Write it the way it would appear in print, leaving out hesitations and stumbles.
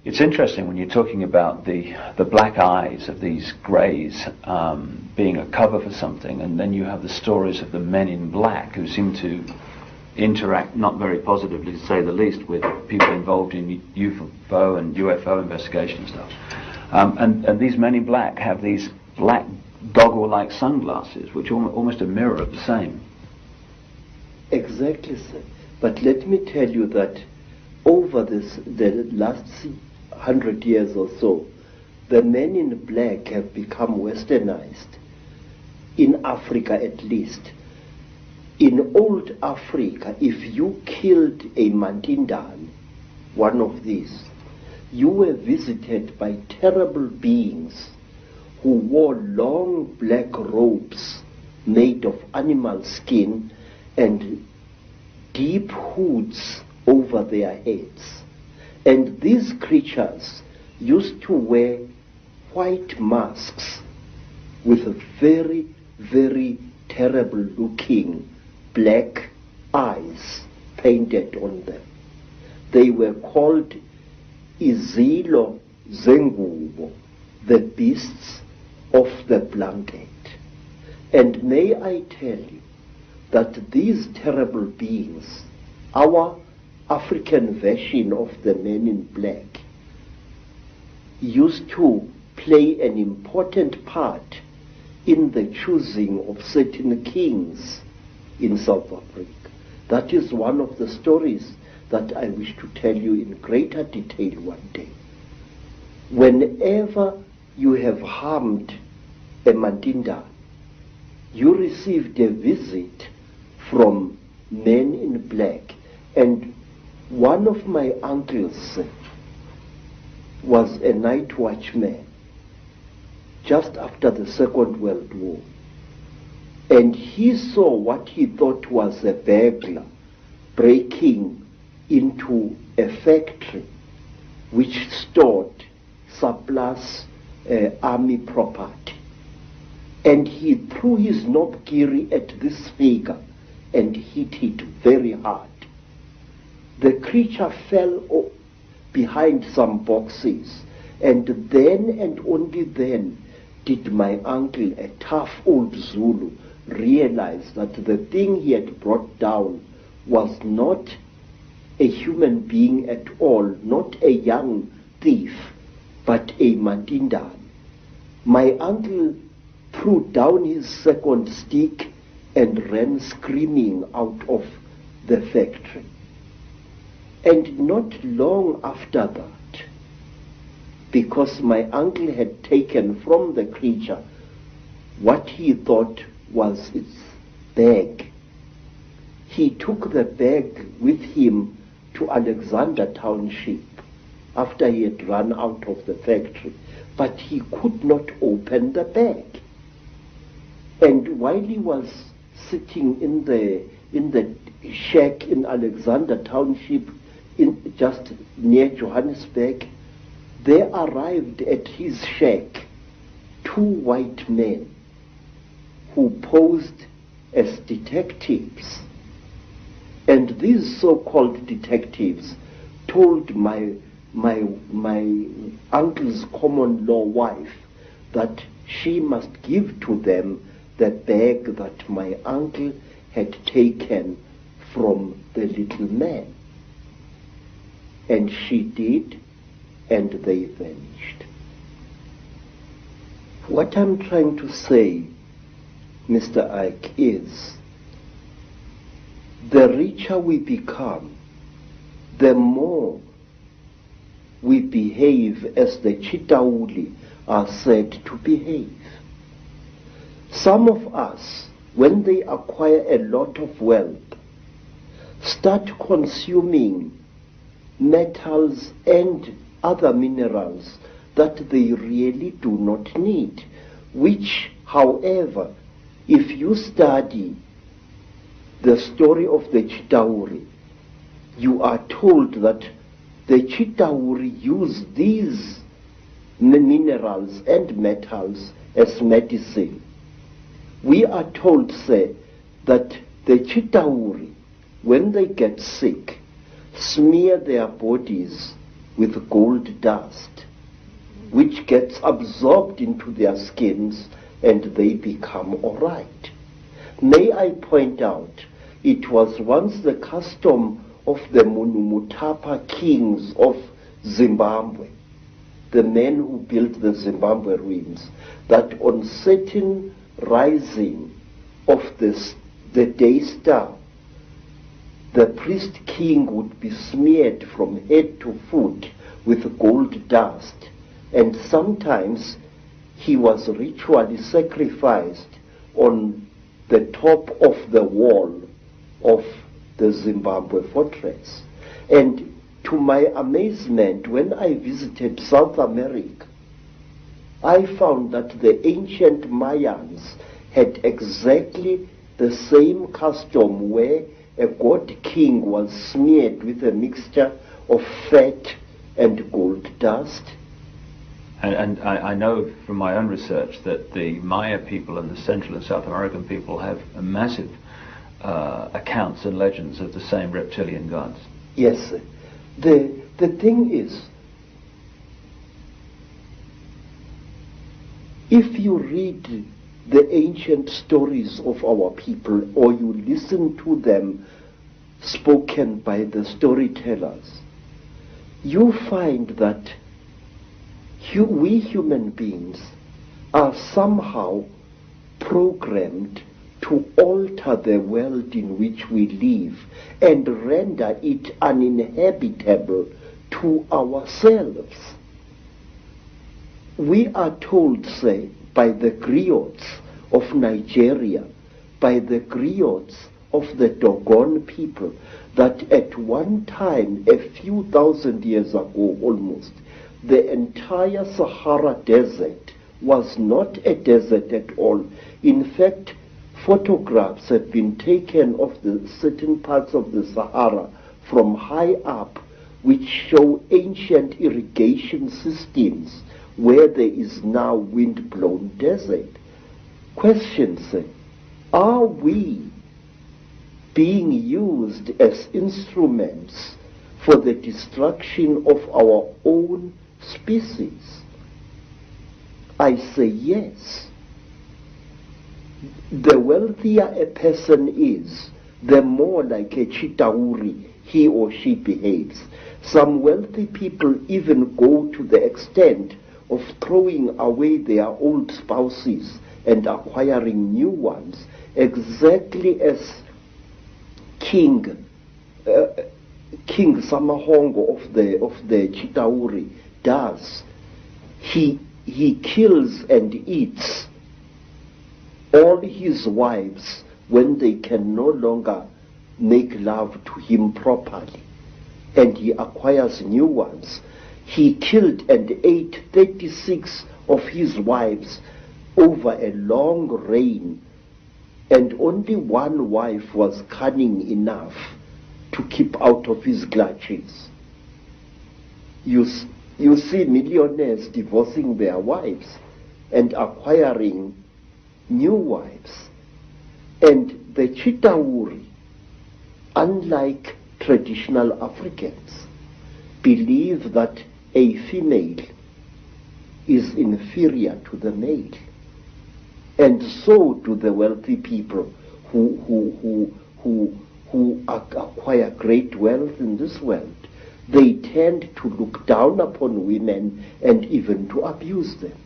It's interesting when you're talking about the black eyes of these greys being a cover for something, and then you have the stories of the men in black who seem to interact not very positively, to say the least, with people involved in UFO and UFO investigation and stuff. And these men in black have these black goggle-like sunglasses, which are almost a mirror of the same. Exactly, sir. But let me tell you that over the last 100 years or so, the men in black have become westernized, in Africa at least. In old Africa, if you killed a Mandindan, one of these, you were visited by terrible beings who wore long black robes made of animal skin and deep hoods over their heads. And these creatures used to wear white masks with very, very terrible looking black eyes painted on them. They were called Izilo Zengubo, the beasts of the blanket. And may I tell you that these terrible beings, our African version of the men in black, used to play an important part in the choosing of certain kings in South Africa. That is one of the stories that I wish to tell you in greater detail one day. Whenever you have harmed a Mandinda, you received a visit from men in black. And one of my uncles was a night watchman just after the Second World War. And he saw what he thought was a burglar breaking into a factory which stored surplus army property. And he threw his knobkiri at this figure and hit it very hard. The creature fell behind some boxes, and then and only then did my uncle, a tough old Zulu, realize that the thing he had brought down was not a human being at all, not a young thief, but a Mandindan. My uncle threw down his second stick and ran screaming out of the factory. And not long after that, because my uncle had taken from the creature what he thought was its bag, he took the bag with him to Alexander Township after he had run out of the factory, but he could not open the bag. And while he was sitting in the shack in Alexander Township, just near Johannesburg, there arrived at his shack 2 white men who posed as detectives. And these so-called detectives told my uncle's common law wife that she must give to them the bag that my uncle had taken from the little man. And she did, and they vanished. What I'm trying to say, Mr. ICKE, is the richer we become, the more we behave as the Chitauli are said to behave. Some of us, when they acquire a lot of wealth, start consuming metals and other minerals that they really do not need, which, however, if you study the story of the Chitauri, you are told that the Chitauri use these minerals and metals as medicine. We are told, sir, that the Chitauri, when they get sick, smear their bodies with gold dust, which gets absorbed into their skins and they become all right. May I point out, it was once the custom of the Munumutapa kings of Zimbabwe, the men who built the Zimbabwe ruins, that on certain rising of the day star, the priest king would be smeared from head to foot with gold dust, and sometimes he was ritually sacrificed on the top of the wall of the Zimbabwe fortress. And to my amazement, when I visited South America, I found that the ancient Mayans had exactly the same custom, where a god king was smeared with a mixture of fat and gold dust. And I know from my own research that the Maya people and the Central and South American people have a massive accounts and legends of the same reptilian gods. Yes. The thing is, if you read the ancient stories of our people, or you listen to them spoken by the storytellers, you find that we human beings are somehow programmed to alter the world in which we live and render it uninhabitable to ourselves. We are told, say, by the griots of Nigeria, by the griots of the Dogon people, that at one time, a few thousand years ago almost, the entire Sahara Desert was not a desert at all. In fact, photographs have been taken of the certain parts of the Sahara from high up, which show ancient irrigation systems where there is now wind-blown desert. Questions: are we being used as instruments for the destruction of our own species? I say yes. The wealthier a person is, the more like a chitauri he or she behaves. Some wealthy people even go to the extent of throwing away their old spouses and acquiring new ones, exactly as King Samahongo of the Chitauri does. He kills and eats all his wives when they can no longer make love to him properly, and he acquires new ones. He killed and ate 36 of his wives over a long reign, and only one wife was cunning enough to keep out of his clutches. You see millionaires divorcing their wives and acquiring new wives. And the Chitauri, unlike traditional Africans, believe that a female is inferior to the male. And so do the wealthy people who acquire great wealth in this world. They tend to look down upon women and even to abuse them.